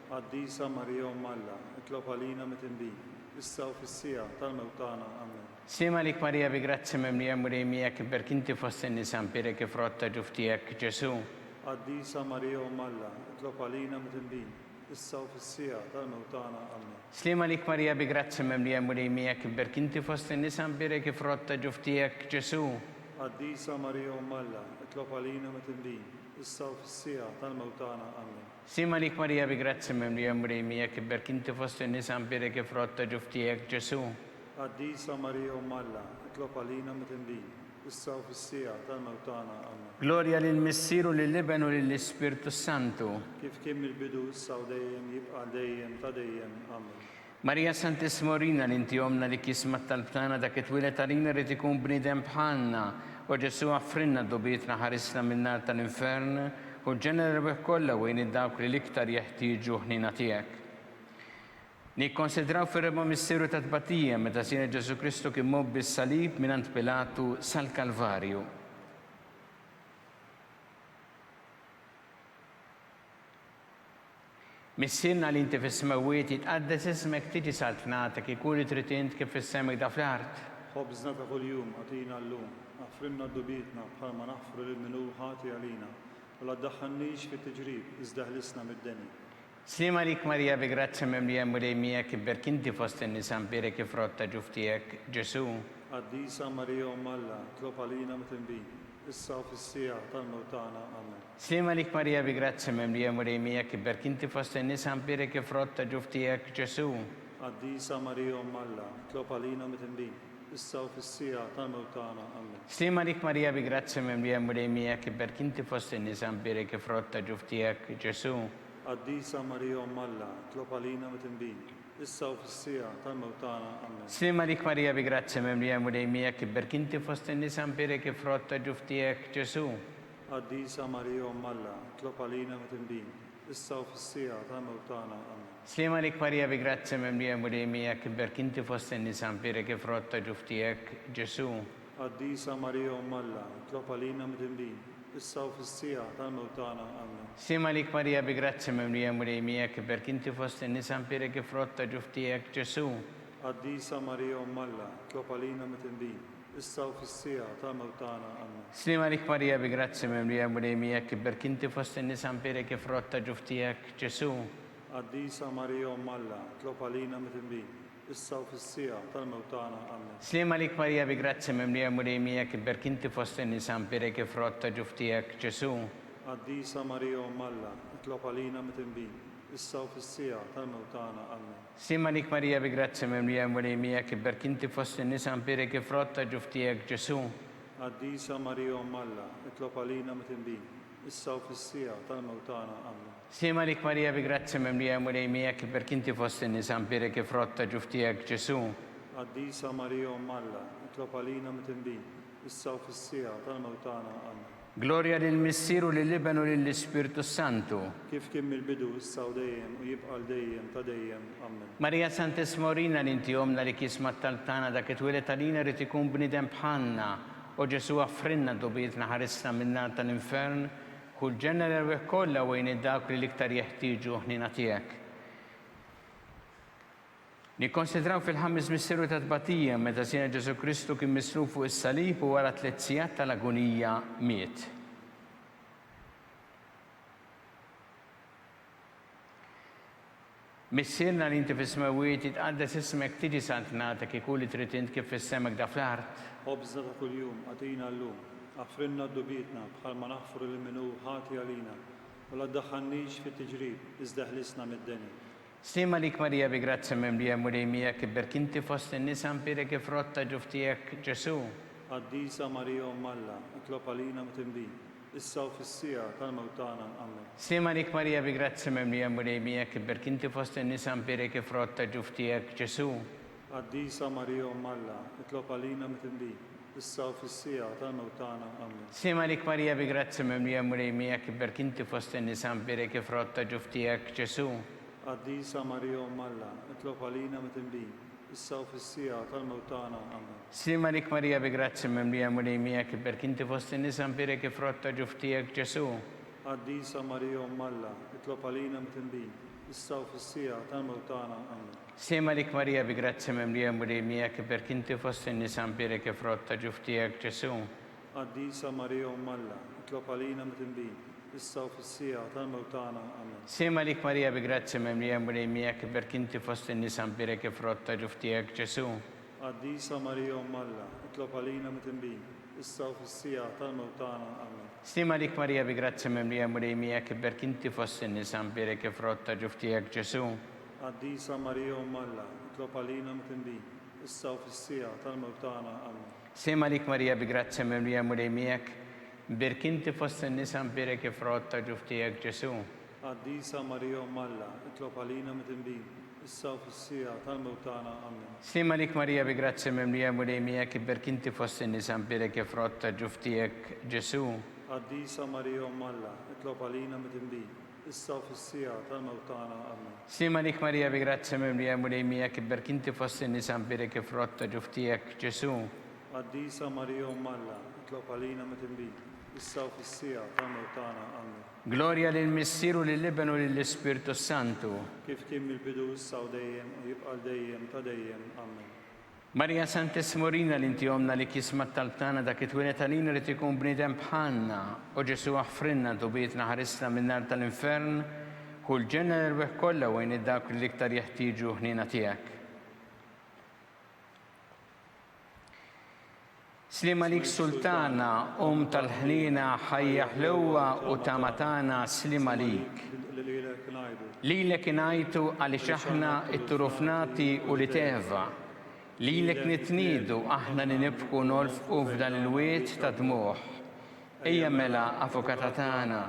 Għaddisa Marija Ummalla, itlob għalina mtinbin, issa u fis-sija tal-mewt tagħna. Amen. Slima lik Marija bi grazzi memlija murejmija kiberk inti fost in-nisa mpirek ifrotta ġuftijek Ġesu. Qaddisa Marija Umm Alla, itlob għalina mit-tinbin, issa u fis-sija tal-mewt tagħna. Amen. Slima lik Marija bi grazzi memlija murejmija kiberk inti fost in-nisa mpirek ifrotta ġuftijek Ġesu. Qaddisa Marija Umm Alla, itlob għalina mit-tinbin, issa u fis-sija tal-mewt tagħna. Amen. Slima lik Marija bi grazzi memlija murejmija kiberk inti fost in-nisa mpirek ifrotta ġuftijek Ġesu. Qaddisa Marija Umm Alla, itlob għalina mit-tinbin, issa u fis-sija tal-mewt tagħna. Amen. Gloria lil Missieru lill-Iben u lill-Ispirtu Santu. Kif kien mill-bidu issa u dejjem jibqa' dejjem ta' dejjem. Amen. Marija Santis Morina l-inti omna li kismat tal-btana dak it-twilet għalina rrit ikun bnidem bħalna u Ġesu għaffrinna d-dubietna ħarisna minnar tal-infern u ġenera bih kollha wejn id-dawk li l-iktar jeħtieġu ħnina tiegħek. Nikkonsidraw fir-reba missieru ta' tbatija meta sien Ġesu Kristu kien mobbi s-salib mingħand Pilatu sal-Kalvarju. Missirna li inti fis-smawiet jitqaddes ismek tiġi sal-tnatek ikun trid int kif fis-semek da fl-art. Ħobżna ta' kuljum għatina llum, għafrinna d-dubietna bħalma naħfru lil minu ħati għalina, u la ddaħħalniex fit-tiġrib, iżda ħlisna mid-deni. Slima lik Marija bi grazzi memlija murejmija kiberk inti fost in-nisa mpirek ifrotta ġuftijek Ġesu. Qaddisa Marija Umm Alla, itlob għalina mit-tinbin, issa u fis-sija tal-mewt tagħna. Amen. Slima lik Marija bi grazzi memlija murejmija kiberk inti fost in-nisa mpirek ifrotta ġuftijek Ġesu. Qaddisa Marija Umm Alla, itlob għalina mit-tinbin, issa u fis-sija tal-mewt tagħna. Amen. Slima lik Marija bi grazzi memlija murejmija kiberk inti fost in-nisa mpirek ifrotta ġuftijek Ġesu. Qaddisa Marija Umm Alla, itlob għalina mit-tinbin, issa u fis-sija tal-mewt tagħna. Amen. Slima lik Marija bi grazzi memlija murejmija kiberk inti fost in-nisa mpirek ifrotta ġuftijek Ġesu. Qaddisa Marija Umm Alla, itlob għalina mit-tinbin, issa u fis-sija tal-mewt tagħna. Amen. Slima lik Marija bi grazzi memlija murejmija kiberk inti fost in-nisa mpirek ifrotta ġuftijek Ġesu. Qaddisa Marija Umm Alla, itlob għalina mit-tinbin, issa u fis-sija tal-mewt tagħna. Amen. Slima lik Marija bi grazzi memlija murejmija kiberk inti fost in-nisa mpirek ifrotta ġuftijek Ġesu. Qaddisa Marija Umm Alla, itlob għalina mit-tinbin, issa u fis-sija tal-mewt tagħna. Amen. Slima lik Marija bi grazzi memlija murejmija kiberk inti fost in-nisa mpirek ifrotta ġuftijek Ġesu. Qaddisa Marija Umm Alla, itlob għalina mit-tinbin, issa u fis-sija tal-mewt tagħna. Amen. Slima lik Marija bi grazzi memlija murejmija kiberk inti fost in-nisa mpirek ifrotta ġuftijek Ġesu. Qaddisa Marija Umm Alla, itlob għalina mit-tinbin, issa u fis-sija tal-mewt tagħna. Amen. Slima lik Marija bi grazzi memlija murejmija kiberk inti fost in-nisa mpirek ifrotta ġuftijek Ġesu. Qaddisa Marija Umm Alla, itlob għalina mit-tinbin, issa u fis-sija tal-mewt tagħna. Amen. Slima lik Marija bi grazzi memlija murejmija kiberk inti fost in-nisa mpirek ifrotta ġuftijek Ġesu. Qaddisa Marija Umm Alla, itlob għalina mit-tinbin, issa u fis-sija tal-mewt tagħna. Amen. Gloria lill-Missieru lill-Iben u lill-Ispirtu Santu. Kif kien mill-bidu issa u dejjem u jibqa' dejjem ta' dejjem. Amen. Marija Santis Morina l-inti omna li kismat tal-btana dak it-twilet għalina rrit ikun bnidem bħalna u Ġesu għaffrinna d-dubietna ħarisna minnar tal-infern kull ġenera bih kollha wejn id-dawk li l-iktar jeħtieġu ħnina tiegħek. Nikkonsidraw fil-ħames missieru ta' tbatija meta sien Ġesu Kristu kien mislub fuq is-salib u wara 3 sigħat tal-agonija miet. Missierna li inti fis-smawiet jitqaddes ismek tiġi sal-tnatek ikun li trid int kif fis-semek da fl-art. Ħobżna ta' kuljum għatina llum, għafrinna d-dubietna bħalma naħfru lil minu ħati għalina, u la ddaħħalniex fit-tiġrib, iżda ħlisna mid-deni. Slima lik Marija bi grazzi memlija murejmija kiberk inti fost in-nisa mpirek ifrotta ġuftijek Ġesu. Qaddisa Marija Umm Alla, itlob għalina mit-tinbin, issa u fis-sija tal-mewt tagħna. Amen. Slima lik Marija bi grazzi memlija murejmija kiberk inti fost in-nisa mpirek ifrotta ġuftijek Ġesu. Qaddisa Marija Umm Alla, itlob għalina mit-tinbin, issa u fis-sija tal-mewt tagħna. Amen. Slima lik Marija bi grazzi memlija murejmija kiberk inti fost in-nisa mpirek ifrotta ġuftijek Ġesu. Qaddisa Marija Umm Alla, itlob għalina mit-tinbin, issa u fis-sija tal-mewt tagħna. Amen. Slima lik Marija bi grazzi memlija murejmija kiberk inti fost in-nisa mpirek ifrotta ġuftijek Ġesu. Qaddisa Marija Umm Alla, itlob għalina mit-tinbin, issa u fis-sija tal-mewt tagħna. Amen. Sema lik Maria bi grazia memlija muremijak, perché inti fosti nisan pire che frotta giuftijak Gesù. Qaddisa Marija Umm Alla, itlob għalina mit-tinbin, issa u fis-sija tal-mewt tagħna. Amen. Sema lik Maria bi grazia memlija muremijak, perché inti fosti nisan pire che frotta giuftijak Gesù. Qaddisa Marija Umm Alla, itlob għalina mit-tinbin, issa u fis-sija tal-mewt tagħna. Amen. Sema lik Maria bi grazia memlija muremijak, perché inti fosti nisan pire che frotta giuftijak Gesù. Qaddisa Marija Umm Alla, itlob għalina mit-tinbin, issa u fis-sija tal-mewt tagħna. Amen. Sema lik Maria bi grazia memlija muremijak, perché inti fosti nisan pire che frotta giuftijak Gesù. Qaddisa Marija Umm Alla, itlob għalina mit-tinbin, issa u fis-sija tal-mewt tagħna. Amen. Sema lik Maria bi grazia memlija muremijak, perché inti fosti nisan pire che frotta giuftijak Gesù. Qaddisa Marija Umm Alla, itlob għalina mit-tinbin, issa u fis-sija tal-mewt tagħna. Amen. Sema lik Maria bi grazia memlija muremijak, perché inti fosti nisan pire che frotta giuftijak Gesù. Qaddisa Marija Umm Alla, itlob għalina mit-tinbin, issa u fis-sija tal-mewt tagħna. Amen. Gloria lil Missieru lill-Ibn u lill-Spiritu Santu. Kif kien mill-bidu issa u dejjem u jibqa' dejjem ta' dejjem. Amen. Maria Santis Morina l-inti omna li kismat talbtana dak it-twilet għalina li tikun bnidem bħalna u Ġesu għaffrinna tu bietna ħarisna minn-nar tal-infern kull ġenna l-rbeħ kollha wejn id-dak li iktar jeħtieġu ħnina tiegħek. Slima lik sultana tal-ħnina ħajja ħlewwa u tamatana slima lik. Lilek ngħidu. Lilek inajtu għaliex aħna it-turufnati u li teva. Lilek nitnidu aħna li nibku nolfqu f'dan il-wiet ta' dmuħ. Ejja mela avukata tagħna,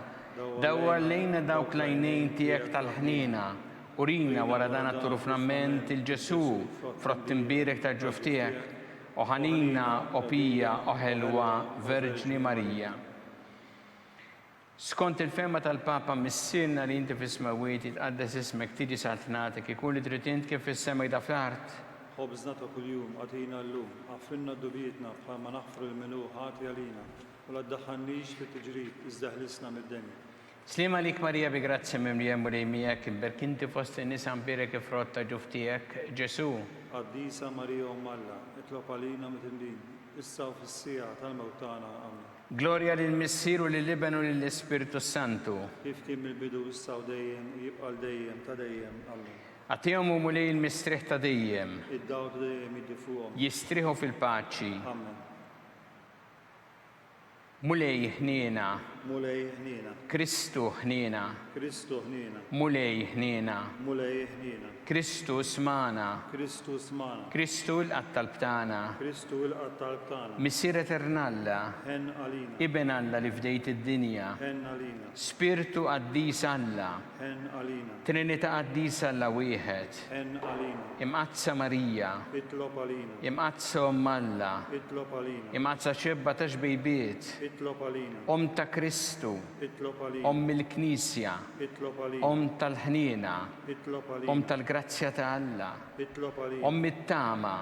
dawwar lejna dawk lajnejn tiegħek tal-ħnina, urina wara dan it-turufnament il-Ġesu frott imbierek tal-ġuf tiegħek. Oħanina, opija, oħelwa, Verġni Marija. Skont il-fema tal-Papa missirna li inti fis-smawiet tqaddes ismek tiġi saltnatek ikun li trid int kif fis-sema jda fl-art. Ħobżna ta' kuljum għatina llum, għafrinna d-dubietna bħalma naħfru l-menu ħati għalina, u la ddaħħalniex fit-tiġrid iżda ħlisna mid-denja. Slima lik Marija bi grazzi memlija murejmijak, perché inti fosti nisan pire kif frotta ġuftijek Ġesu. Qaddisa Marija Umm Alla, itlob għalina mit-tinbin, issa u fis-sija tal-mewt tagħna. Amen. Gloria lil Missieru lill-Ibn u lill-Spiritu Santu. Kif kien mill-bidu issa u dejjem u jibqa' dejjem ta' dejjem. Amen. Għatihom mulej il-mistriħ ta' dejjem. Id-daw ta' dejjem jiddifuhom. Jistriħu fil-paċi. Amen. Mulej ħniena. Mulej ħniena. Kristu ħniena. Kristu ħniena. Mulej ħniena. Mulej ħniena. Kristu smana. Kristu smana. Kristu l-qattalb tagħna. Kristu l-qattalb tagħna. Missier eternalla. Ħen għalina. Iben Alla li fdejt id-dinja. Ħen għalina. Spiritu qaddis Alla. Ħen għalina. Trinità qaddis Alla wieħed. Ħen għalina. Imqazza Marija. Itlob għalina. Imqazza Alla. Itlob għalina. Imqazza xebba ta' xbejbiet. Itlob għalina. Ta' Kristu. Itlob għalina. Il-Knisja. Itlob għalina. Tal-ħnina. Itlob għalina. Tal-grazzja ta' Alla. Itlob għalina. It-tama.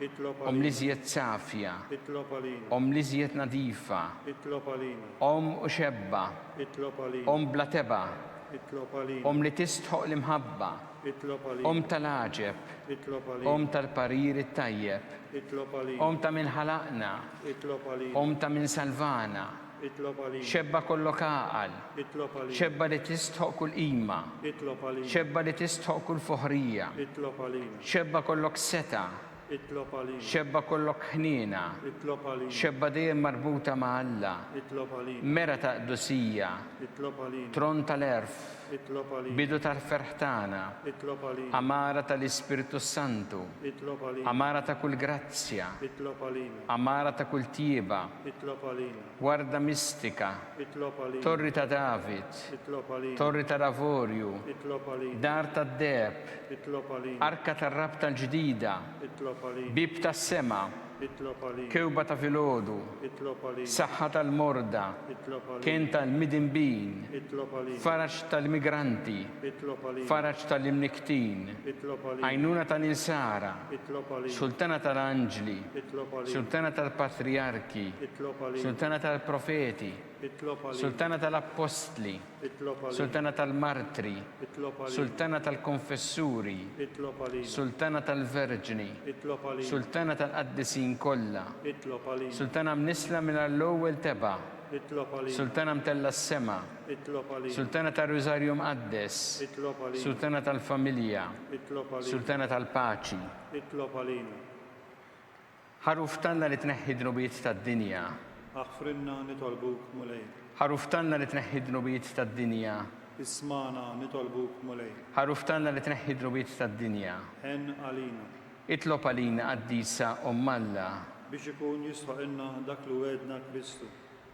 Itlob li għalina. żjed safja. Itlob għalina. Li żjed nadifa. Itlob għalina. U xebba. Itlob għalina. Bla teba. Itlob għalina. Li tistħoq l-imħabba. Itlob għalina. Tal-aġeb. Itlob għalina. Tal-parir it-tajjeb. Itlob għalina. Ta' min ħalaqna. Itlob għalina. Ta' min salvana. Itlob għalina. Xebba kollok għaqal. Itlob għalina. Xebba li tistħoq kull qima. Itlob għalina. Xebba li tistħoq kull foħrija. Itlob għalina. Xebba kollok seta. Itlob għalina. Xebba kollok ħnina. Itlob għalina. Xebba dejjem marbuta ma' Alla. Itlob għalina. Mera ta' qdusija. Itlob għalina. Tron tal-erf. Itlob għalina. Bidu tal-ferħtana. Itlob għalina. Amara tal-Ispiritu Santu. Itlob għalina. Amara ta' kull grazzja. Itlob għalina. Amara ta' kull tieba. Itlob għalina. Warda mistika. Itlob għalina. Torri ta' David. Itlob għalina. Torri ta' Lavorju. Itlob għalina. Dar ta' Deb. Itlob għalina. Arka ta' Rab tal-ġdida. Itlob għalina. Bib ta' sema. Itlob għalina. Kewba ta' filodu. Itlob għalina. Saħħa tal-morda. Itlob għalina. Kien tal-midinbin. Itlob għalina. Faraġ tal-migranti. Itlob għalina. Faraġ tal-imniktin. Itlob għalina. Għajnuna tal-insara. Itlob għalina. Sultana tal-anġli. Itlob għalina. Sultana tal-patriarki. Itlob għalina. Sultana tal-profeti. Itlob għalina. Sultana tal-Apostli, Itlob għalina. Sultana tal-Martri, Itlob għalina. Sultana tal-Konfessuri, Itlob għalina. Sultana tal-Verġni, Itlob għalina. Sultana tal-Qaddisin kollha, Itlob għalina. Sultana mnisla minn l-ewwel teba', Itlob għalina. Sultana mtella s-sema, Itlob għalina. Sultana tal-Rużarju Mqaddes, Itlob għalina. Sultana tal-Familja, Itlob għalina. Sultana tal-Paċi. Itlob għalina. Ħaruftanna li tneħħi dnubiet tad-dinja, Aħfrinna nitolbuk mulej. ħaruftanna li tneħħi dnubiet tad-dinja, Ismana nitolbuk mulej. ħaruftanna li tneħħi dnubiet tad-dinja. Hen għalina. Itlob għalina qaddisa Alla. Biex ikun jisħaqinna dak li wedna Kristu.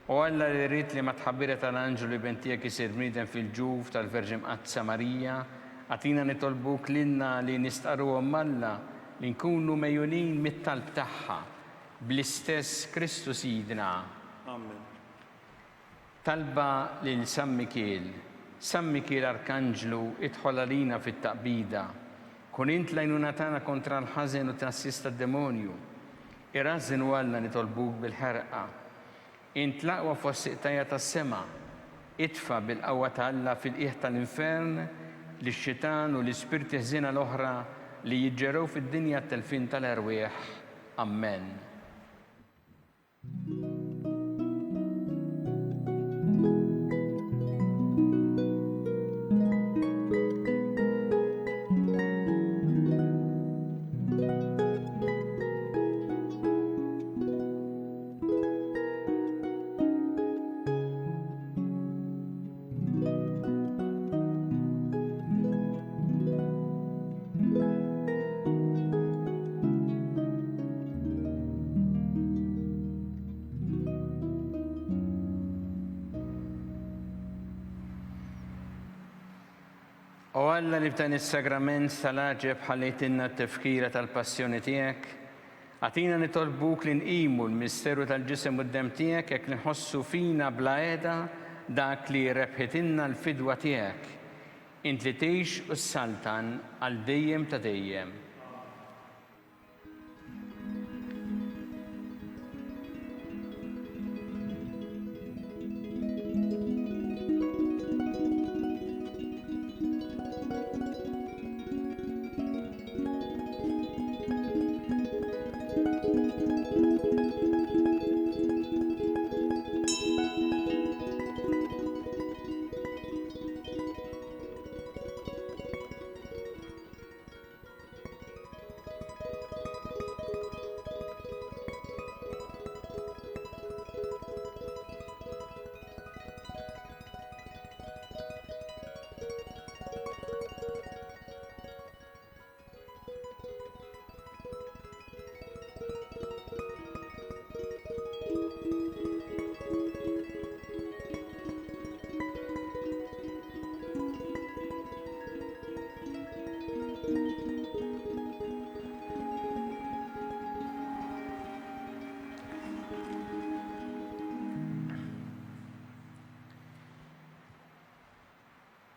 U Alla li rrit li ma tħabbira tal-anġelu bentijek isir bniedem fil-ġuf tal-Verġi Mqaddsa Marija, għatina nitolbuk lilna li nistqaru Alla li nkunu mejjunin mit-talb tagħha bl-istess Kristu Sidna. Amen. Talba lil San Mikiel. San Mikiel Arkanġlu idħol għalina fit-taqbida. Kun int lajnuna tagħna kontra l-ħażen u tassista d-demonju. Irrażin u Alla nitolbuk bil-ħerqa. Int laqwa fost siqtajja tas-sema. Itfa bil-qawwa ta' Alla fil-qiegħ tal-infern lix-xitan u l-ispirti ħżiena l-oħra li jiġġerew fid-dinja t-telfin tal-erwieħ. Amen. U Alla li b'dan is-sagrament tal-aġeb ħallejtinna t-tifkira tal-passjoni tiegħek, għatina nitolbuk li nqimu l-misteru tal-ġisem u d-dem tiegħek jekk nħossu fina bla qiegħda dak li rebħitinna l-fidwa tiegħek. Int li tgħix u s-saltan għal dejjem ta' dejjem.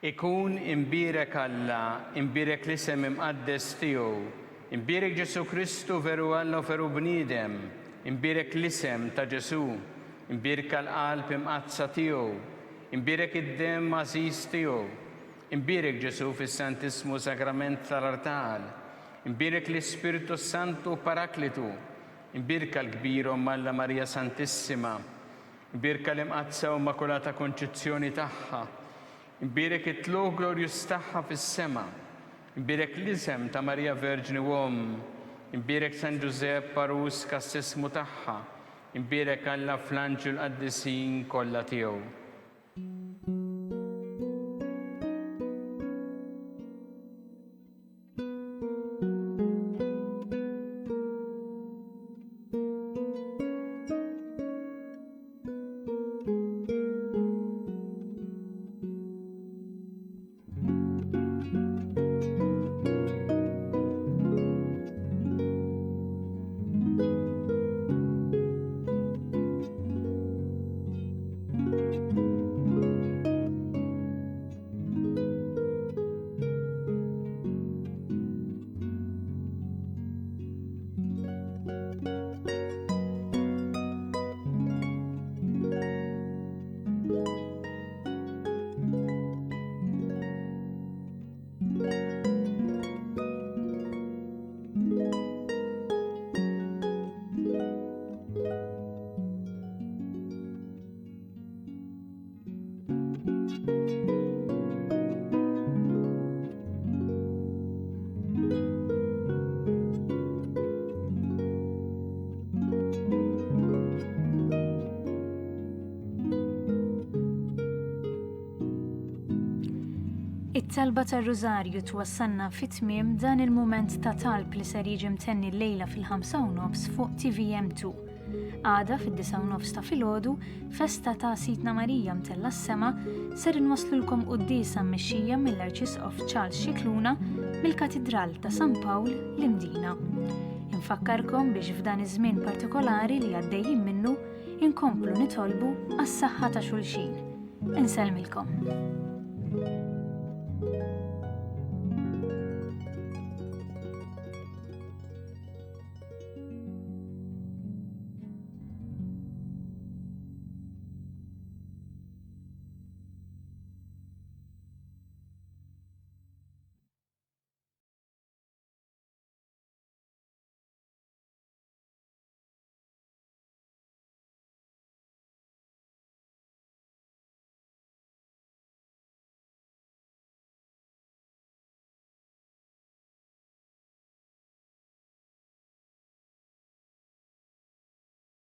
Ikun imbirek Alla, imbirek l-isem imqaddes tiegħu, imbirek Ġesu Kristu veru Alla u veru bniedem, imbirek l-isem ta' Ġesu, imbirek l-qalb imqazza tiegħu, imbirek id-dem għażiż tiegħu, imbirek Ġesu fis-Santismu Sagrament tal-Artal, imbirek l-Ispiritu Santu Paraklitu, imbirek l-kbir Alla Marija Santissima, imbirek l-imqazza u Immakulata Konċizzjoni tagħha, imbirek it-tluq glorjus tagħha fis-sema, imbirek l-isem ta' Marija Verġni Uomm, imbirek San Giuseppe Parus kas-sismu tagħha, imbirek Alla fl-anġel qaddisin kollha tiegħu. It-talba tar-Rużarju twassalna fit-tmiem dan il-mument ta' talb li ser jiġi mtenni l-lejla fil-5:30 fuq TVM2. Għada fid-9:30 ta' filgħodu, festa ta' Sitna Marija mtella s-sema ser inwasslulkom qudiesa mmexxija mill-Arċisqof Charles Scicluna mill-Katedral ta' San Pawl l-Imdina. Infakkarkom biex f'dan iż-żmien partikolari li għaddejjin minnu inkomplu nitolbu għas-saħħa ta' xulxin. Inselmilkom.